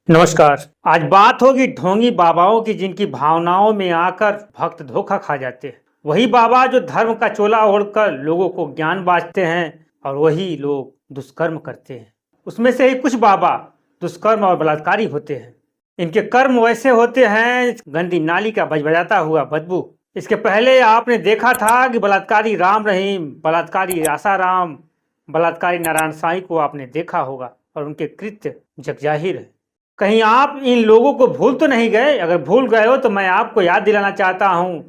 नमस्कार। आज बात होगी ढोंगी बाबाओं की, जिनकी भावनाओं में आकर भक्त धोखा खा जाते हैं। वही बाबा जो धर्म का चोला ओढ़कर लोगों को ज्ञान बांटते हैं और वही लोग दुष्कर्म करते हैं। उसमें से ही कुछ बाबा दुष्कर्म और बलात्कारी होते हैं। इनके कर्म वैसे होते हैं गंदी नाली का बजबजाता हुआ बदबू। इसके पहले आपने देखा था कि बलात्कारी राम रहीम, बलात्कारी आसाराम, बलात्कारी नारायण साईं को आपने देखा होगा और उनके कृत्य जगजाहिर है। कहीं आप इन लोगों को भूल तो नहीं गए? अगर भूल गए हो तो मैं आपको याद दिलाना चाहता हूं।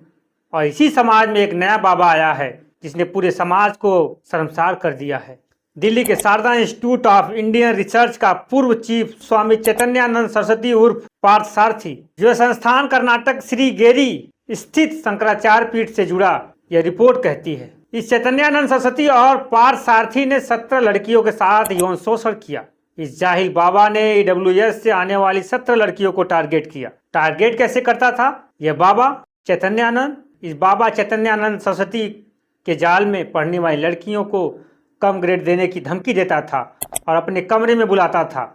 और इसी समाज में एक नया बाबा आया है जिसने पूरे समाज को शर्मसार कर दिया है। दिल्ली के Sharda institute of Indian research का पूर्व चीफ स्वामी चैतन्यानंद सरस्वती उर्फ पार्थ सारथी, जो संस्थान कर्नाटक श्री गेरी स्थित शंकराचार्य पीठ से जुड़ा, यह रिपोर्ट कहती है इस चैतन्यानंद सरस्वती और पार्थ सारथी ने 17 लड़कियों के साथ यौन शोषण किया। इस जाहिल बाबा ने ईडब्ल्यूएस से आने वाली 17 लड़कियों को टारगेट किया। टारगेट कैसे करता था यह बाबा चैतन्यानंद? इस बाबा चैतन्यानंद सरस्वती के जाल में पढ़ने वाली लड़कियों को कम ग्रेड देने की धमकी देता था और अपने कमरे में बुलाता था।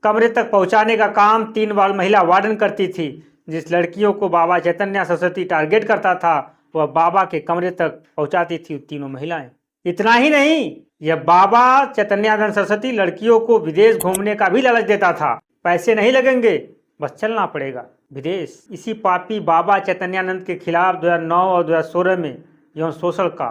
कमरे तक पहुंचाने का काम 3 बार महिला वार्डन करती थी। जिस लड़कियों को बाबा चैतन्य सरस्वती टारगेट करता था वह बाबा के कमरे तक पहुंचाती थी तीनों महिलाएं। इतना ही नहीं, यह बाबा चैतन्यानंद सरस्वती लड़कियों को विदेश घूमने का भी लालच देता था। पैसे नहीं लगेंगे, बस चलना पड़ेगा विदेश। इसी पापी बाबा चैतन्यानंद के खिलाफ 2009 और 2016 में यौन शोषण का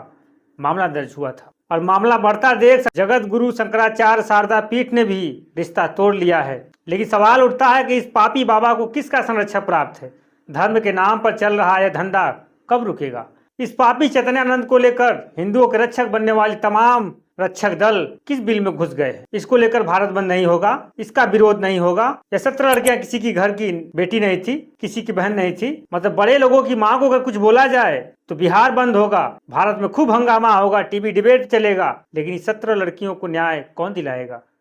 मामला दर्ज हुआ था और मामला बढ़ता देख जगत गुरु शंकराचार्य शारदा पीठ ने भी रिश्ता तोड़ लिया है। लेकिन सवाल उठता है कि इस पापी बाबा को किसका संरक्षक प्राप्त है? धर्म के नाम पर चल रहा यह धंधा कब रुकेगा? इस पापी चैतन्यानंद को लेकर हिंदुओं के रक्षक बनने वाली तमाम रक्षक दल किस बिल में घुस गए? इसको लेकर भारत बंद नहीं होगा, इसका विरोध नहीं होगा। ये 17 लड़कियां किसी की घर की बेटी नहीं थी, किसी की बहन नहीं थी। मतलब बड़े लोगों की मां को अगर कुछ बोला जाए तो बिहार बंद होगा, भारत में खूब हंगामा होगा, टीवी डिबेट चलेगा। लेकिन 17 लड़कियों को न्याय कौन दिलाएगा?